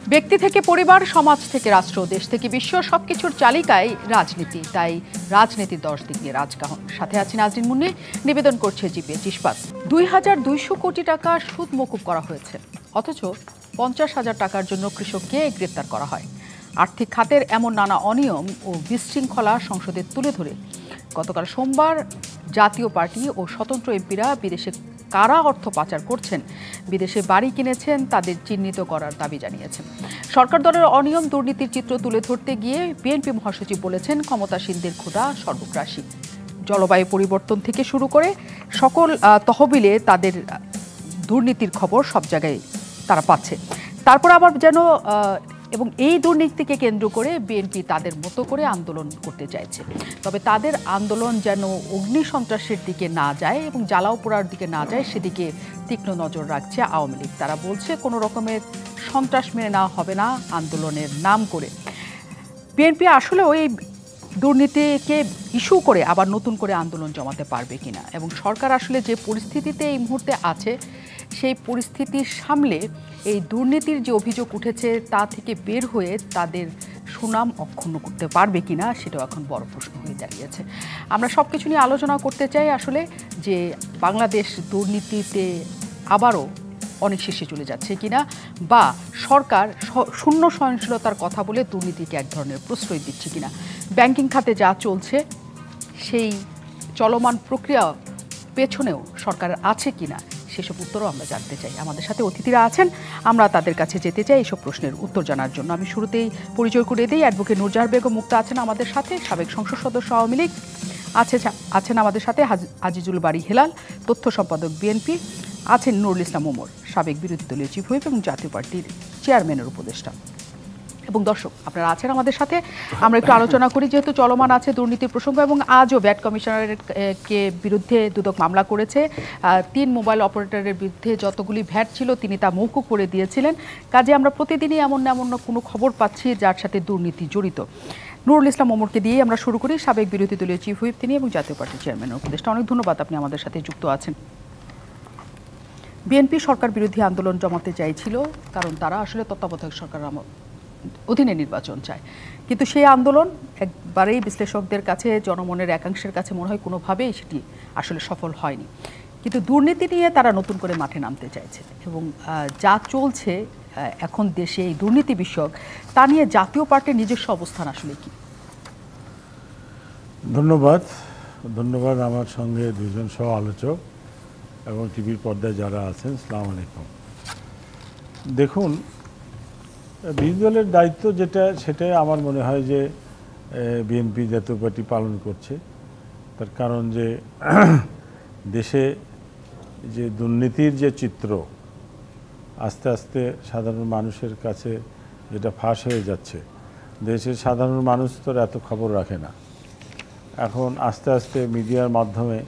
ব্যক্তি থেকে পরিবার, সমাজ থেকে রাষ্ট্র, দেশ থেকে বিশ্ব সবকিছুর চালিকায় রাজনীতি। তাই রাজনীতির 10 দিক নিয়ে রাজকাহন। সাথে আছি নাজরিন মুন্নি। নিবেদন করছে জিপিএস ইস্পাত। 2200 কোটি টাকা সুদ মকুব করা হয়েছে, অথচ 50,000 টাকার জন্য কৃষককে গ্রেপ্তার করা হয়। আর্থিক খাতের এমন নানা অনিয়ম ও বিশৃঙ্খলা সংসদে তুলে ধরে গতকাল সোমবার জাতীয় পার্টি ও স্বতন্ত্র এমপিরা বিদেশে কারা অর্থ পাচার করছেন, বিদেশে বাড়ি কিনেছেন, তাদের চিহ্নিত করার দাবি জানিয়েছেন। সরকার দলের অনিয়ম দুর্নীতির চিত্র তুলে ধরতে গিয়ে বিএনপি মহাসচিব বলেছেন, ক্ষমতাসীনদের ক্ষুধা সর্বগ্রাসী। জলবায়ু পরিবর্তন থেকে শুরু করে সকল তহবিলে তাদের দুর্নীতির খবর সব জায়গায় তারা পাচ্ছে। তারপর আবার যেন এবং এই দুর্নীতিকে কেন্দ্র করে বিএনপি তাদের মতো করে আন্দোলন করতে চাইছে। তবে তাদের আন্দোলন যেন অগ্নি সন্ত্রাসের দিকে না যায় এবং জ্বালাও পোড়ার দিকে না যায়, সেদিকে তীক্ষ্ণ নজর রাখছে আওয়ামী লীগ। তারা বলছে, কোনো রকমের সন্ত্রাস মেনে নেওয়া হবে না আন্দোলনের নাম করে। বিএনপি আসলেও এই দুর্নীতিকে ইস্যু করে আবার নতুন করে আন্দোলন জমাতে পারবে কিনা, এবং সরকার আসলে যে পরিস্থিতিতে এই মুহূর্তে আছে সেই পরিস্থিতি সামলে এই দুর্নীতির যে অভিযোগ উঠেছে তা থেকে বের হয়ে তাদের সুনাম অক্ষুণ্ণ করতে পারবে কিনা, সেটাও এখন বড় প্রশ্ন হয়ে দাঁড়িয়েছে। আমরা সব কিছু নিয়ে আলোচনা করতে চাই আসলে, যে বাংলাদেশ দুর্নীতিতে আবারও অনেক শীর্ষে চলে যাচ্ছে কিনা, বা সরকার শূন্য সহনশীলতার কথা বলে দুর্নীতিকে এক ধরনের প্রশ্রয় দিচ্ছে কিনা। ব্যাংকিং খাতে যা চলছে সেই চলমান প্রক্রিয়া পেছনেও সরকার আছে কিনা, সেসব উত্তরও আমরা জানতে চাই। আমাদের সাথে অতিথিরা আছেন, আমরা তাদের কাছে যেতে চাই এইসব প্রশ্নের উত্তর জানার জন্য। আমি শুরুতেই পরিচয় করে দিই, অ্যাডভোকেট নুরজাহার বেগম মুক্তা আছেন আমাদের সাথে, সাবেক সংসদ সদস্য আওয়ামী লীগ। আছেন আমাদের সাথে আজিজুল বারী হেলাল, তথ্য সম্পাদক বিএনপি। আছেন নুরুল ইসলাম ওমর, সাবেক বিরোধী দলীয় চিফ হুইপ এবং জাতীয় পার্টির চেয়ারম্যানের উপদেষ্টা। এবং দর্শক আপনারা আছেন আমাদের সাথে। আমরা একটু আলোচনা করি, যেহেতু চলমান আছে দুর্নীতির প্রসঙ্গ, এবং আজও ভ্যাট কমিশনারের কে বিরুদ্ধে দুদক মামলা করেছে। 3 মোবাইল অপারেটরের বিরুদ্ধে যতগুলি ভ্যাট ছিল তিনি তা মৌকুব করে দিয়েছিলেন। কাজে আমরা প্রতিদিনই এমন কোনো খবর পাচ্ছি যার সাথে দুর্নীতি জড়িত। নুরুল ইসলাম ওমরকে দিয়ে আমরা শুরু করি, সাবেক বিরোধী দলীয় চিফ হুইপ তিনি এবং জাতীয় পার্টির চেয়ারম্যানের উপদেষ্টা। অনেক ধন্যবাদ, আপনি আমাদের সাথে যুক্ত আছেন। বিএনপি সরকার বিরোধী আন্দোলন জমাতে চাইছিল, কারণ তারা আসলে তত্ত্বাবধায়ক সরকার অধীনে নির্বাচন চায়। কিন্তু সেই আন্দোলন একবারেই বিশ্লেষকদের কাছে, জনমনের একাংশের কাছে মনে হয় কোনোভাবেই সেটি আসলে সফল হয়নি। কিন্তু দুর্নীতি নিয়ে তারা নতুন করে মাঠে নামতে চাইছে, এবং যা চলছে এখন দেশে এই দুর্নীতি বিষয়ক, তা নিয়ে জাতীয় পার্টির নিজস্ব অবস্থান আসলে কি? ধন্যবাদ আমার সঙ্গে দুজন সহ আলোচক এবং টিভির পর্দায় যারা আছেন, আসসালামু আলাইকুম। দেখুন, বিরোধী দলের দায়িত্ব সেটাই আমার মনে হয় যে বিএনপি জাতীয় পার্টি পালন করছে। তার কারণ যে দেশে যে দুর্নীতির যে চিত্র আস্তে আস্তে সাধারণ মানুষের কাছে যেটা ফাঁস হয়ে যাচ্ছে, দেশের সাধারণ মানুষ তো এত খবর রাখে না। এখন আস্তে আস্তে মিডিয়ার মাধ্যমে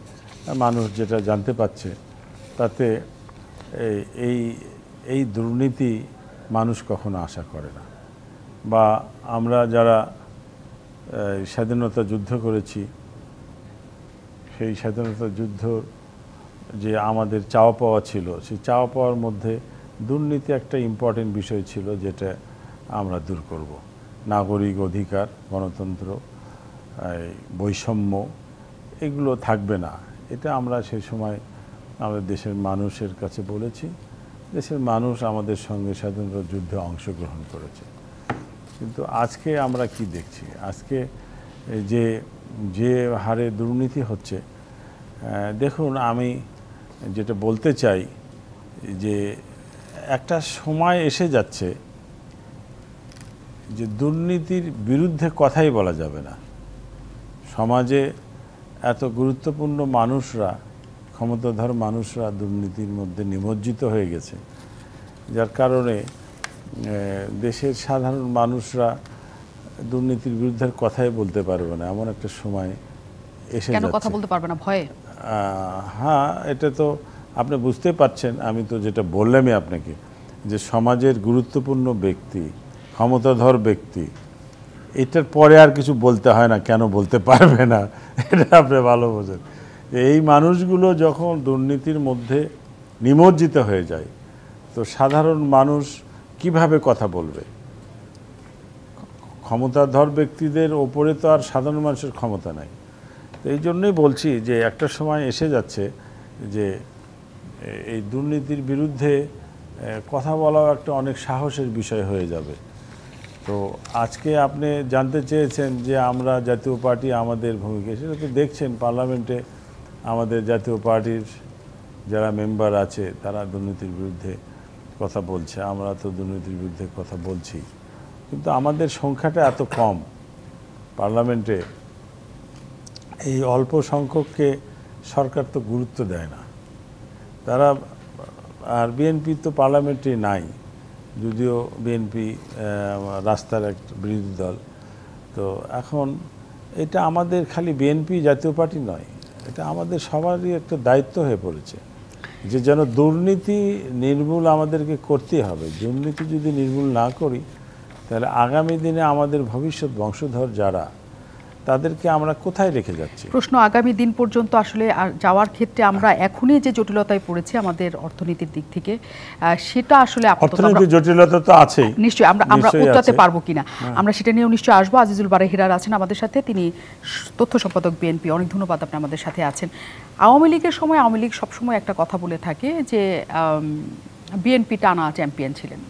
মানুষ যেটা জানতে পারছে, তাতে এই দুর্নীতি মানুষ কখনো আশা করে না। বা আমরা যারা স্বাধীনতা যুদ্ধ করেছি, সেই স্বাধীনতা যুদ্ধ যে আমাদের চাওয়া পাওয়া ছিল, সেই চাওয়া পাওয়ার মধ্যে দুর্নীতি একটা ইম্পর্টেন্ট বিষয় ছিল, যেটা আমরা দূর করব। নাগরিক অধিকার, গণতন্ত্র, বৈষম্য এগুলো থাকবে না, এটা আমরা সেই সময় আমাদের দেশের মানুষের কাছে বলেছি। দেশের মানুষ আমাদের সঙ্গে স্বাধীনতা যুদ্ধে অংশগ্রহণ করেছে। কিন্তু আজকে আমরা কি দেখছি, আজকে যে হারে দুর্নীতি হচ্ছে, দেখুন, আমি যেটা বলতে চাই যে একটা সময় এসে যাচ্ছে যে দুর্নীতির বিরুদ্ধে কথাই বলা যাবে না। সমাজে এত গুরুত্বপূর্ণ মানুষরা, ক্ষমতাধর মানুষরা দুর্নীতির মধ্যে নিমজ্জিত হয়ে গেছে, যার কারণে দেশের সাধারণ মানুষরা দুর্নীতির বিরুদ্ধে কথাই বলতে পারবে না, এমন একটা সময় এসে যাচ্ছে। কেন কথা বলতে পারবে না? ভয়ে? হ্যাঁ, এটা তো আপনি বুঝতে পারছেন। আমি তো যেটা বললামই আপনাকে, যে সমাজের গুরুত্বপূর্ণ ব্যক্তি, ক্ষমতাধর ব্যক্তি, এটার পরে আর কিছু বলতে হয় না, কেন বলতে পারবে না, এটা আপনি ভালো বোঝেন। এই মানুষগুলো যখন দুর্নীতির মধ্যে নিমজ্জিত হয়ে যায়, তো সাধারণ মানুষ কিভাবে কথা বলবে? ক্ষমতাধর ব্যক্তিদের ওপরে তো আর সাধারণ মানুষের ক্ষমতা নাই। তো এই জন্যই বলছি যে একটা সময় এসে যাচ্ছে যে এই দুর্নীতির বিরুদ্ধে কথা বলাও একটা অনেক সাহসের বিষয় হয়ে যাবে। তো আজকে আপনি জানতে চেয়েছেন যে আমরা জাতীয় পার্টি আমাদের ভূমিকা, সেটা তো দেখছেন পার্লামেন্টে আমাদের জাতীয় পার্টির যারা মেম্বার আছে তারা দুর্নীতির বিরুদ্ধে কথা বলছে, আমরা তো দুর্নীতির বিরুদ্ধে কথা বলছি, কিন্তু আমাদের সংখ্যাটা এত কম পার্লামেন্টে, এই অল্প সংখ্যককে সরকার তো গুরুত্ব দেয় না। তারা আর বিএনপি তো পার্লামেন্টে নাই, যদিও বিএনপি রাস্তার একটা বিরোধী দল। তো এখন এটা আমাদের খালি বিএনপি জাতীয় পার্টি নয়, এটা আমাদের সবারই একটা দায়িত্ব হয়ে পড়েছে যে যেন দুর্নীতি নির্মূল আমাদেরকে করতেই হবে। দুর্নীতি যদি নির্মূল না করি তাহলে আগামী দিনে আমাদের ভবিষ্যৎ বংশধর যারা, তাদেরকে আমরা কোথায় রেখে যাচ্ছি? প্রশ্ন আগামী দিন পর্যন্ত আসলে যাওয়ার ক্ষেত্রে আমরা এখনই যে জটিলতায় পড়েছি আমাদের অর্থনীতির দিক থেকে, সেটা আসলে অর্থনৈতিক জটিলতা তো আছেই, নিশ্চয়ই আমরা উত্তরাতে পারবো কিনা আমরা সেটা নিয়েও নিশ্চয়ই আসবো। আজিজুল বারী হিরার আছেন আমাদের সাথে, তিনি তথ্য সম্পাদক বিএনপি। অনেক ধন্যবাদ, আপনি আমাদের সাথে আছেন। আওয়ামী লীগের সময় আওয়ামী লীগ সবসময় একটা কথা বলে থাকে যে বিএনপি টানা চ্যাম্পিয়ন ছিলেন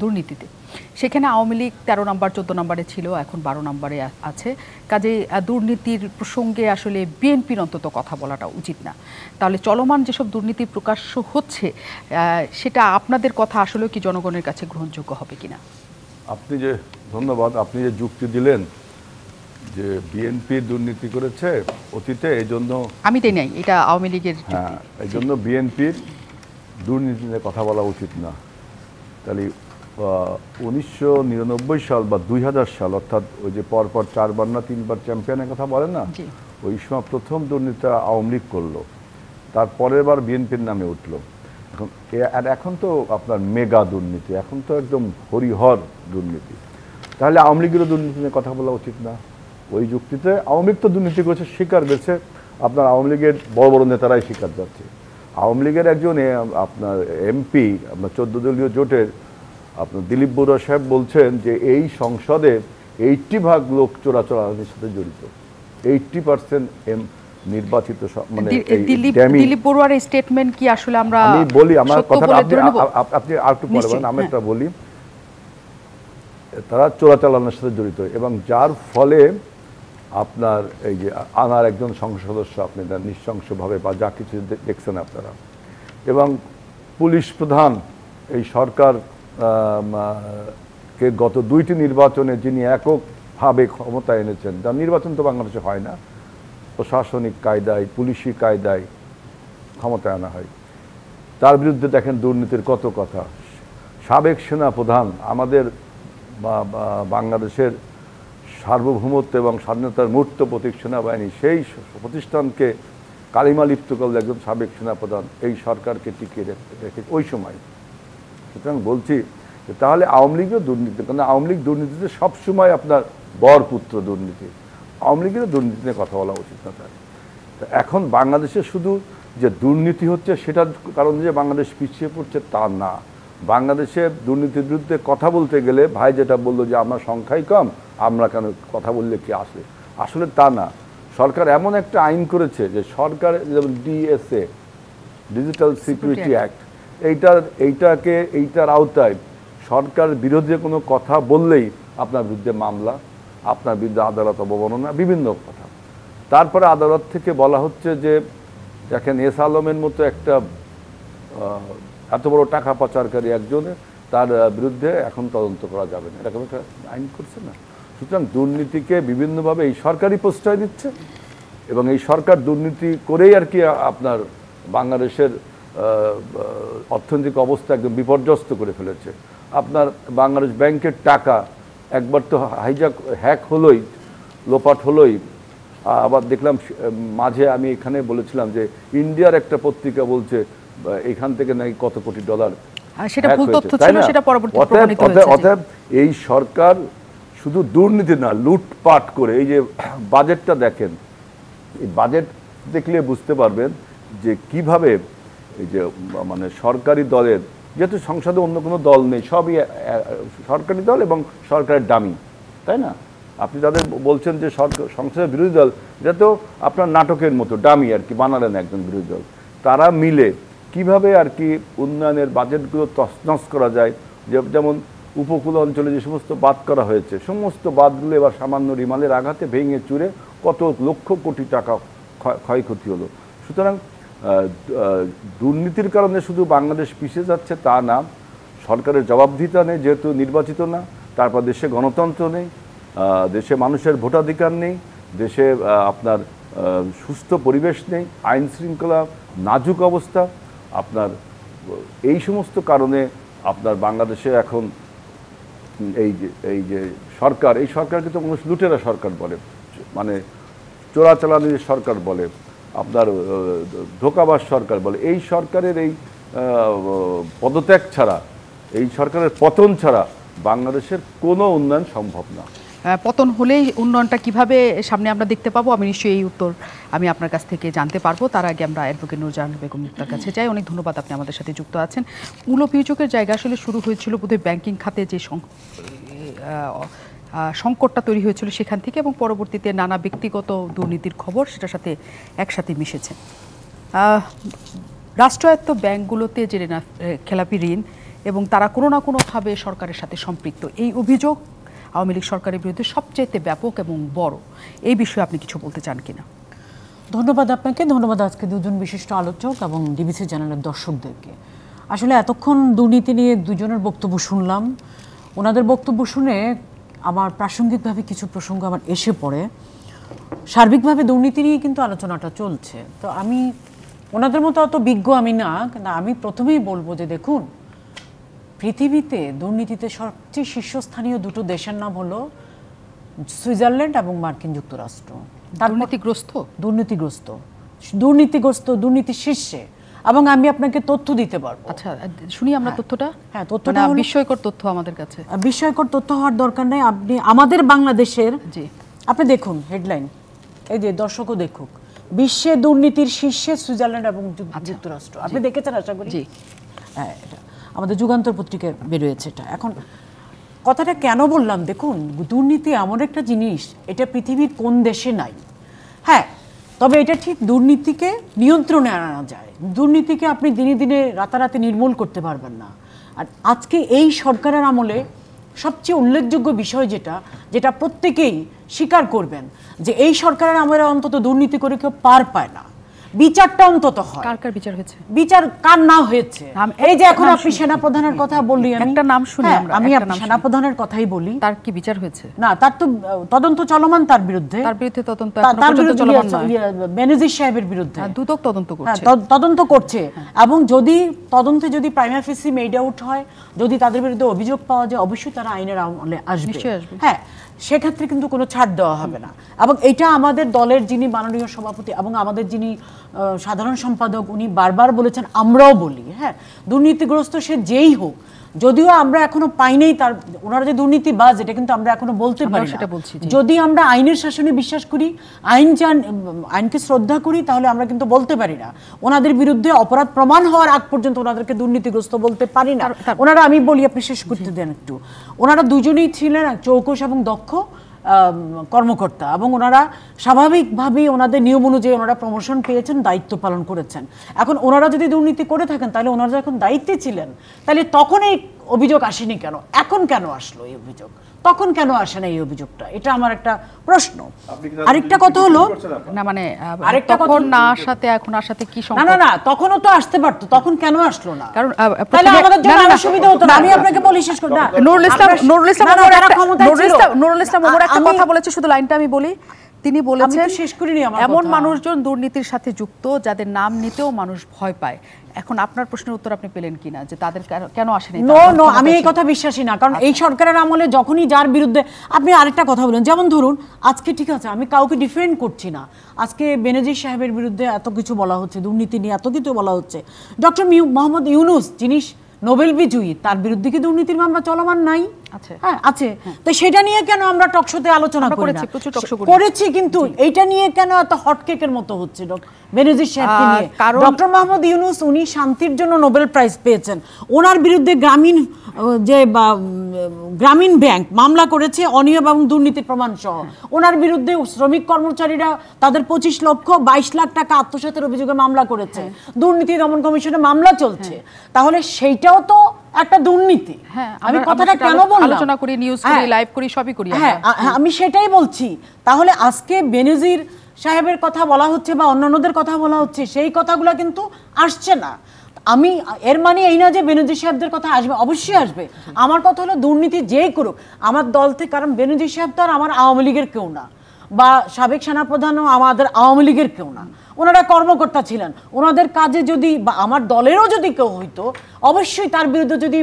দুর্নীতিতে। সেখানে আওয়ামী লীগ 13 নম্বর 14 নম্বরে ছিল, এখন 12 নম্বরে আছে। কাজেই দুর্নীতির প্রসঙ্গে আসলে বিএনপির অন্তত কথা বলাটা উচিত না। তাহলে চলমান যেসব দুর্নীতি প্রকাশ্য হচ্ছে, সেটা আপনাদের কথা আসলে কি জনগণের কাছে গ্রহণযোগ্য হবে কিনা? ধন্যবাদ, আপনি যে যুক্তি দিলেন যে বিএনপি দুর্নীতি করেছে অতীতে, এই জন্য আমি তাই নাই, এটা আওয়ামী লীগের, হ্যাঁ, এই জন্য বিএনপির দুর্নীতি নিয়ে কথা বলা উচিত না। তাহলে 1999 সাল বা 2000 সাল, অর্থাৎ ওই যে পরপর 4 বার না 3 বার চ্যাম্পিয়নের কথা বলেন না, ওই সময় প্রথম দুর্নীতি আওয়ামী লীগ করলো, তারপরের বার বিএনপির নামে উঠলো। এখন তো আপনার মেগা দুর্নীতি, এখন তো একদম হরিহর দুর্নীতি। তাহলে আওয়ামী লীগেরও দুর্নীতি নিয়ে কথা বলা উচিত না? ওই যুক্তিতে আওয়ামী লীগ তো দুর্নীতি করেছে, স্বীকার গেছে, আপনার আওয়ামী লীগের বড় বড় নেতারাই স্বীকার যাচ্ছে। আওয়ামী লীগের একজন আপনার এমপি, আপনার 14 দলীয় জোটের আপনার দিলীপ বড়ুয়া সাহেব বলছেন যে এই সংসদে 80% লোক চোরাচালানির সাথে জড়িত। 80% নির্বাচিত, মানে দিলীপ বড়ুয়ার স্টেটমেন্ট কি আসলে আমরা, আমি বলি আমার কথা, আপনি আর একটু পরে বলেন, আমি একটা বলি, তারা চোরাচালানের সাথে জড়িত, এবং যার ফলে আপনার এই যে আনার একজন সংসদ সদস্য আপনি নৃশংসভাবে বা যা কিছু দেখছেন আপনারা, এবং পুলিশ প্রধান এই সরকার কে গত 2টি নির্বাচনে যিনি এককভাবে ক্ষমতা এনেছেন, তার নির্বাচন তো বাংলাদেশে হয় না, প্রশাসনিক কায়দায় পুলিশি কায়দায় ক্ষমতা আনা হয়, তার বিরুদ্ধে দেখেন দুর্নীতির কত কথা। সাবেক সেনা প্রধান, আমাদের বাংলাদেশের সার্বভৌমত্ব এবং স্বাধীনতার মূর্ত প্রতীক সেনাবাহিনী, সেই প্রতিষ্ঠানকে কালিমা লিপ্ত করলে একজন সাবেক সেনাপ্রধান এই সরকারকে টিকিয়ে রেখে ওই সময়। সুতরাং বলছি যে তাহলে আওয়ামী লীগও দুর্নীতি, কারণ আওয়ামী লীগ দুর্নীতিতে সবসময় আপনার বরপুত্র দুর্নীতি, আওয়ামী লীগেরও দুর্নীতি নিয়ে কথা বলা উচিত না। তাই এখন বাংলাদেশে শুধু যে দুর্নীতি হচ্ছে সেটার কারণে যে বাংলাদেশ পিছিয়ে পড়ছে তা না, বাংলাদেশে দুর্নীতির বিরুদ্ধে কথা বলতে গেলে ভাই যেটা বললো যে আমরা সংখ্যাই কম, আমরা কেন কথা বললে কি আসে, আসলে তা না। সরকার এমন একটা আইন করেছে যে সরকার, যেমন ডিএসএ, ডিজিটাল সিকিউরিটি অ্যাক্ট, এইটার আওতায় সরকার বিরোধী কোনো কথা বললেই আপনার বিরুদ্ধে মামলা, আপনার বিরুদ্ধে আদালত অবমাননা, বিভিন্ন কথা। তারপরে আদালত থেকে বলা হচ্ছে যে দেখেন এস আলমের মতো একটা এত বড় টাকা পাচারকারী একজনের, তার বিরুদ্ধে এখন তদন্ত করা যাবে না, এরকম একটা আইন করছে না। সুতরাং দুর্নীতিকে বিভিন্নভাবে এই সরকারই প্রশ্রয় দিচ্ছে, এবং এই সরকার দুর্নীতি করেই আর কি আপনার বাংলাদেশের অর্থনৈতিক অবস্থা একদম বিপর্যস্ত করে ফেলেছে। আপনার বাংলাদেশ ব্যাংকের টাকা একবার তো হ্যাক হলোই, লোপাট হলোই, আবার দেখলাম মাঝে আমি এখানে বলেছিলাম যে ইন্ডিয়ার একটা পত্রিকা বলছে এখান থেকে নাকি কত কোটি ডলার, অতএব এই সরকার শুধু দুর্নীতি না, লুটপাট করে, এই যে বাজেটটা দেখেন, এই বাজেট দেখলে বুঝতে পারবেন যে কিভাবে এই যে মানে সরকারি দলের যেহেতু সংসদে অন্য কোনো দল নেই, সবই সরকারি দল এবং সরকারের ডামি, তাই না? আপনি যাদের বলছেন যে সংসদের বিরোধী দল, এটা তো আপনার নাটকের মতো ডামি আর কি, বানালেন একজন বিরোধী দল। তারা মিলে কিভাবে আর কি উন্নয়নের বাজেটগুলো তছনছ করা যায়, যেমন উপকূল অঞ্চলে যে সমস্ত বাঁধ করা হয়েছে, সমস্ত বাঁধগুলো এবার সামান্য রিমালের আঘাতে ভেঙে চুরে কত লক্ষ কোটি টাকা ক্ষয়ক্ষতি হলো। সুতরাং দুর্নীতির কারণে শুধু বাংলাদেশ পিছিয়ে যাচ্ছে তা না, সরকারের জবাবদিহিতা নেই, যেহেতু নির্বাচিত না, তারপর দেশে গণতন্ত্র নেই, দেশে মানুষের ভোটাধিকার নেই, দেশে আপনার সুস্থ পরিবেশ নেই, আইন শৃঙ্খলা নাজুক অবস্থা। আপনার এই সমস্ত কারণে আপনার বাংলাদেশে এখন এই যে সরকার, এই সরকারকে তো মানুষ লুটেরা সরকার বলে, মানে চোরাচালানির সরকার বলে, আপনার ধোঁকাবাজ সরকার বলে। এই সরকারের এই পদত্যাগ ছাড়া, এই সরকারের পতন ছাড়া বাংলাদেশের কোনো উন্নয়ন সম্ভব না। পতন হলেই উন্নয়নটা কিভাবে সামনে আমরা দেখতে পাবো, আমি নিশ্চয়ই এই উত্তর আমি আপনার কাছ থেকে জানতে পারবো। তার আগে আমরা অ্যাডভোকেট নূরজাহান বেগম মুক্তার কাছে যাই। অনেক ধন্যবাদ, আপনি আমাদের সাথে যুক্ত আছেন। মূল অভিযোগের জায়গা আসলে শুরু হয়েছিল বোধহয় ব্যাংকিং খাতে যে সংকটটা তৈরি হয়েছিল সেখান থেকে, এবং পরবর্তীতে নানা ব্যক্তিগত দুর্নীতির খবর সেটার সাথে একসাথে মিশেছে। রাষ্ট্রায়ত্ত ব্যাংকগুলোতে যে খেলাপি ঋণ এবং তারা কোনো না কোনোভাবে সরকারের সাথে সম্পৃক্ত, এই অভিযোগ আওয়ামী লীগ সরকারের বিরুদ্ধে সবচেয়ে ব্যাপক এবং বড়। এই বিষয়ে আপনি কিছু বলতে চান কিনা? ধন্যবাদ আপনাকে, ধন্যবাদ আজকে দুজন বিশিষ্ট আলোচক এবং ডিবিসি চ্যানেলের দর্শকদেরকে। আসলে এতক্ষণ দুর্নীতি নিয়ে দুজনের বক্তব্য শুনলাম। ওনাদের বক্তব্য শুনে আমার প্রাসঙ্গিকভাবে কিছু প্রসঙ্গ আমার এসে পড়ে। সার্বিকভাবে দুর্নীতি নিয়ে কিন্তু আলোচনাটা চলছে, তো আমি ওনাদের মতো অত বিজ্ঞ আমি না, কিন্তু আমি প্রথমেই বলবো যে দেখুন, পৃথিবীতে দুর্নীতিতে সবচেয়ে শীর্ষস্থানীয় দুটো দেশের নাম হলো সুইজারল্যান্ড এবং মার্কিন যুক্তরাষ্ট্র। দুর্নীতি শীর্ষে, এবং আমি আপনাকে তথ্য দিতে পারবো। আচ্ছা, শুনি আমরা তথ্যটা। হ্যাঁ, তথ্যটা বিস্ময়কর তথ্য আমাদের কাছে। বিস্ময়কর তথ্য হওয়ার দরকার নেই। আপনি আমাদের বাংলাদেশের, আপনি দেখুন হেডলাইন, এই যে দর্শকও দেখুক, বিশ্বে দুর্নীতির শীর্ষে সুইজারল্যান্ড এবং যুক্তরাষ্ট্র। আপনি দেখেছেন আশা করি? হ্যাঁ, এটা আমাদের যুগান্তর পত্রিকায় বেরিয়েছে এটা। এখন কথাটা কেন বললাম, দেখুন দুর্নীতি এমন একটা জিনিস, এটা পৃথিবীর কোন দেশে নাই। হ্যাঁ, তবে এটা ঠিক দুর্নীতিকে নিয়ন্ত্রণে আনা যায়। দুর্নীতিকে আপনি দিনে দিনে রাতারাতি নির্মূল করতে পারবেন না। আর আজকে এই সরকারের আমলে সবচেয়ে উল্লেখযোগ্য বিষয় যেটা প্রত্যেকেই স্বীকার করবেন, যে এই সরকারের আমলে অন্তত দুর্নীতি করে কেউ পার পায় না, বিচারটা অন্তত হয়। কার বিচার হয়েছে? বিচার কার না হয়েছে? এই যে এখন আপনি সেনাপ্রধানের কথা বললি, আমি একটা নাম শুনি, আমি সেনাপ্রধানের কথাই বলি। তার কি বিচার হয়েছে? না, তার তো তদন্ত চলমান, তার বিরুদ্ধে তদন্ত এখনো পর্যন্ত চলমান নয়। বেনজির সাহেবের বিরুদ্ধে দুদক তদন্ত করছে, এবং যদি তদন্তে যদি প্রাইমা ফেসি মেড আউট হয়, যদি তাদের বিরুদ্ধে অভিযোগ পাওয়া যায়, অবশ্যই তারা আইনের আমলে আসবে। হ্যাঁ, সেক্ষেত্রে কিন্তু কোনো ছাড় দেওয়া হবে না। এবং এটা আমাদের দলের যিনি মাননীয় সভাপতি এবং আমাদের যিনি সাধারণ সম্পাদক, উনি বারবার বলেছেন, আমরাও বলি, হ্যাঁ, দুর্নীতিগ্রস্ত সে যেই হোক, যদিও আমরা এখনো পাই নাই তার, ওনারা যে দুর্নীতিবাজ এটা কিন্তু আমরা এখনো বলতে পারি না। যদি আমরা আইনের শাসনে বিশ্বাস করি, আইনকে শ্রদ্ধা করি, তাহলে আমরা কিন্তু বলতে পারি না ওনাদের বিরুদ্ধে অপরাধ প্রমাণ হওয়ার আগ পর্যন্ত ওনাদেরকে দুর্নীতিগ্রস্ত বলতে পারি না। ওনারা, আমি বলি, আপনি শেষ করতে দেন একটু, ওনারা দুজনেই ছিলেন চৌকস এবং দক্ষ কর্মকর্তা, এবং ওনারা স্বাভাবিকভাবেই ওনাদের নিয়ম অনুযায়ী ওনারা প্রমোশন পেয়েছেন, দায়িত্ব পালন করেছেন। এখন ওনারা যদি দুর্নীতি করে থাকেন, তাহলে ওনারা যখন দায়িত্বে ছিলেন, তাহলে তখন এই অভিযোগ আসেনি কেন? এখন কেন আসলো এই অভিযোগ? তখন কেন আসে না এই অভিযোগটা? এটা আমার একটা প্রশ্ন। আরেকটা কথা হলো, না মানে আরেকটা কথা, না আসাতে এখন আসাতে কি সংকট? না, তখনও তো আসতে পারতো, তখন কেন আসলো না? কারণ তাহলে আমাদের জন্য অসুবিধা হতো না। আমি আপনাকে বলি, শেষ করি না, নুরুল ইসলাম ওমর একটা কথা বলেছে, শুধু লাইনটা আমি বলি। তিনি বলেছেন এমন মানুষজন দুর্নীতির সাথে যুক্ত যাদের নাম নিতেও মানুষ ভয় পায়। এখন আপনার প্রশ্নের উত্তর আপনি পেলেন কিনা, যে তাদের কেন আসেনি? নো, আমি এই কথা বিশ্বাসী না। কারণ এই সরকারের আমলে যখনই যার বিরুদ্ধে, আপনি আরেকটা কথা বলেন, যেমন ধরুন আজকে, ঠিক আছে আমি কাউকে ডিফেন্ড করছি না, আজকে বেনজির সাহেবের বিরুদ্ধে এত কিছু বলা হচ্ছে, দুর্নীতি নিয়ে এত কিছু বলা হচ্ছে। ডক্টর মোহাম্মদ ইউনূস, যিনি নোবেল বিজয়ী, তার বিরুদ্ধে কি দুর্নীতির মামলা চলমান নাই? হ্যাঁ আছে, তো সেটা নিয়ে কেন আমরা টকশোতে আলোচনা করি না? করেছি, কিন্তু এইটা নিয়ে কেন এত হটকেকের মতো হচ্ছে বেনজির সাহেবকে নিয়ে? ডক্টর মোহাম্মদ ইউনূস উনি শান্তির জন্য নোবেল প্রাইজ পেয়েছেন, ওনার বিরুদ্ধে গ্রামীণ ব্যাংক মামলা করেছে অনিয়ম এবং দুর্নীতির প্রমাণ সহ, ওনার বিরুদ্ধে শ্রমিক কর্মচারীরা তাদের 25 লক্ষ 22 লাখ টাকা আত্মসাতের অভিযোগে মামলা করেছে, দুর্নীতি দমন কমিশনে মামলা চলছে, তাহলে সেইটাও তো একটা দুর্নীতি। আমি কথাটা কেন বললাম, আলোচনা করি, নিউজ করি, লাইভ করি, সবই করি। হ্যাঁ, আমি সেটাই বলছি। তাহলে আজকে বেনজির সাহেবের কথা বলা হচ্ছে বা অন্যান্যদের কথা বলা হচ্ছে, সেই কথাগুলো কিন্তু আসছে না। আমি এর মানে এই না যে বেনজির সাহেবদের কথা আসবে, অবশ্যই আসবে। আমার কথা হলো দুর্নীতি যেই করুক আমার দল থেকে, কারণ বেনজির সাহেব তো আর আমার আওয়ামী লীগের কেউ না, বা সাবেক সেনাপ্রধানও আমাদের আওয়ামী লীগের কেউ না, ওনারা কর্মকর্তা ছিলেন। ওনাদের কাজে যদি বা আমার দলেরও যদি কেউ হইতো, অবশ্যই তার বিরুদ্ধে যদি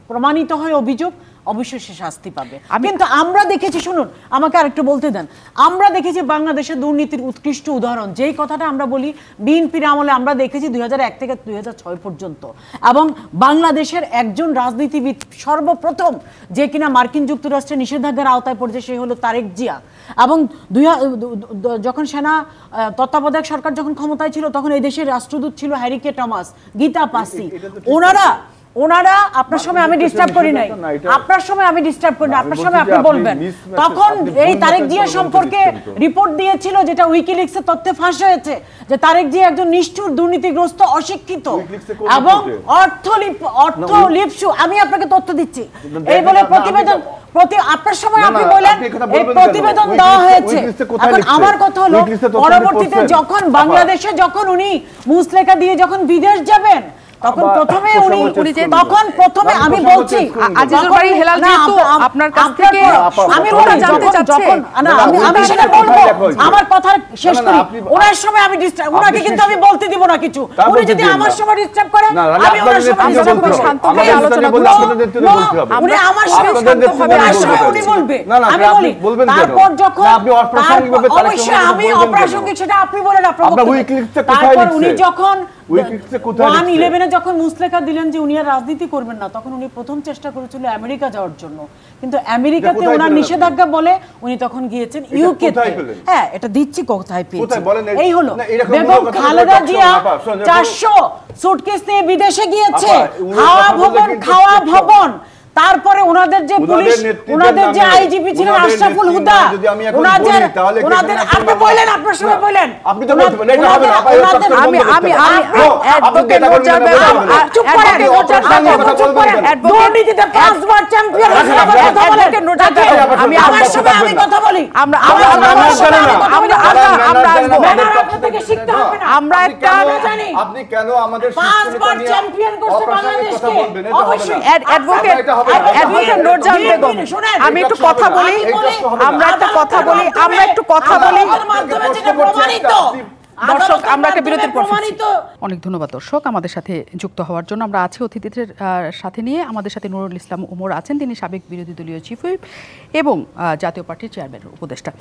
প্রমাণিত হয় অভিযোগ, অবশ্যই সে শাস্তি পাবে। কিন্তু আমরা দেখেছি, শুনুন আমাকে আরেকটু বলতে দেন, আমরা দেখেছি বাংলাদেশের দুর্নীতির উৎকৃষ্ট উদাহরণ, যেই কথাটা আমরা বলি বিএনপির আমলে আমরা দেখেছি 2001 থেকে 2006 পর্যন্ত, এবং বাংলাদেশের একজন রাজনীতিবিদ সর্বপ্রথম যে কিনা মার্কিন যুক্তরাষ্ট্রের নিষেধাজ্ঞার আওতায় পড়েছে সে হলো তারেক জিয়া। এবং যখন সেনা তত্ত্বাবধায়ক সরকার যখন ক্ষমতায় ছিল তখন এই দেশের রাষ্ট্রদূত ছিল হ্যারি কে টমাস, গীতা পাসি। ওনারা আপনার সময় আমি ডিস্টার্ব করি নাই, আপনার সময় আমি ডিস্টার্ব করি না, আপনার সময় আপনি বলবেন। তখন এই তারেক জিয়া সম্পর্কে রিপোর্ট দিয়েছিল, যেটা উইকিলিক্সের তথ্যে ফাঁস হয়েছে, যে তারেক জিয়া একজন নিষ্ঠুর, দুর্নীতিগ্রস্ত, অশিক্ষিত এবং অর্থলিপ্সু। আমি আপনাকে তথ্য দিচ্ছি, এই বলে প্রতিবেদন আপনার সময় আপনি বলেন এই প্রতিবেদন দেওয়া হয়েছে। এখন আমার কথা হলো, পরবর্তীতে যখন বাংলাদেশে যখন উনি মুসলেখা দিয়ে যখন বিদেশ যাবেন, তখন প্রথমে আমি বলছি আজিজুল বারী হেলাল যেহেতু আপনার কাছ থেকে আমি জানতে চাচ্ছি, আমি সেটা বলবো, আমার কথা শেষ করি। ওনার সময় আমি ওনাকে কিন্তু আমি বলতে দিব না কিছু, উনি যদি আমার সময় ডিস্টার্ব করেন আমি ওনার সময় ডিস্টার্ব করব, শান্তভাবে আলোচনা করব। উনি আমার সময় শান্তভাবে আসবে, উনি বলবে, আমি বলি। তারপর যখন অবশ্যই আমি অপ্রাসঙ্গিক সেটা আপনি বলেন, তারপর উনি যখন 1-11 যখন মুসলেখা দিলেন যে উনি আর রাজনীতি করবেন না, তখন উনি প্রথম চেষ্টা করেছিল আমেরিকা যাওয়ার জন্য, কিন্তু আমেরিকাতে ওনার নিষেধাজ্ঞা বলে উনি তখন গিয়েছেন ইউকেতে। হ্যাঁ, এটা দিচ্ছি কোথায় পেয়েছি, এই হলো বেগম খালেদা জিয়া 400 সুটকেস নিয়ে বিদেশে গিয়েছে, খাওয়া ভবন। তারপরে ওনাদের যে পুলিশ, ওনাদের যে আইজিপি ছিলেন আশরাফুল হুদা, ওনাদের আপনি বলেন, আপনার সময় বলেন, আপনি তো বলবেন আমি অ্যাডভোকেট মোর্চার দুর্নীতিতে 5 বার চ্যাম্পিয়ন আমি আমার সময় আমি কথা বলি, আমরা থেকে শিখতে হবে না, আমরা একটা জানি আপনি কেন আমাদের 5 বার চ্যাম্পিয়ন করতে বাংলাদেশকে, অবশ্যই অ্যাডভোকেট আমি একটু কথা বলি, আমরা একটু কথা বলি, দর্শক আমরা একটা বিরতির পর অনেক ধন্যবাদ দর্শক আমাদের সাথে যুক্ত হওয়ার জন্য। আমরা আছি অতিথিদের সাথে নিয়ে, আমাদের সাথে নুরুল ইসলাম ওমর আছেন, তিনি সাবেক বিরোধী দলীয় চিফ হুইপ এবং জাতীয় পার্টির চেয়ারম্যানের উপদেষ্টা।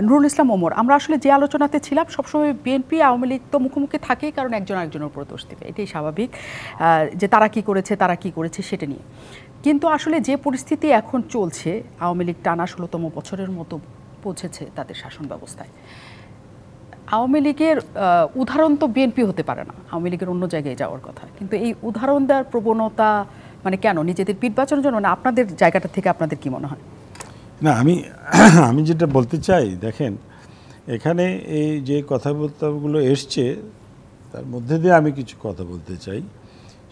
নুরুল ইসলাম ওমর, আমরা আসলে যে আলোচনাতে ছিলাম, সবসময় বিএনপি আওয়ামী লীগ তো মুখোমুখি থাকেই, কারণ একজন আরেকজনের উপর দোষ দেবে, এটাই স্বাভাবিক, যে তারা কি করেছে সেটা নিয়ে। কিন্তু আসলে যে পরিস্থিতি এখন চলছে, আওয়ামী লীগ টানা 16তম বছরের মতো পৌঁছেছে তাদের শাসন ব্যবস্থায়, আওয়ামী লীগের উদাহরণ তো বিএনপি হতে পারে না, আওয়ামী লীগের অন্য জায়গায় যাওয়ার কথা, কিন্তু এই উদাহরণ দেওয়ার প্রবণতা মানে কেন নিজেদের নির্বাচনের জন্য, মানে আপনাদের জায়গাটা থেকে আপনাদের কি মনে হয়? না, আমি যেটা বলতে চাই, দেখেন এখানে এই যে কথাবার্তাগুলো এসছে তার মধ্যে দিয়ে আমি কিছু কথা বলতে চাই।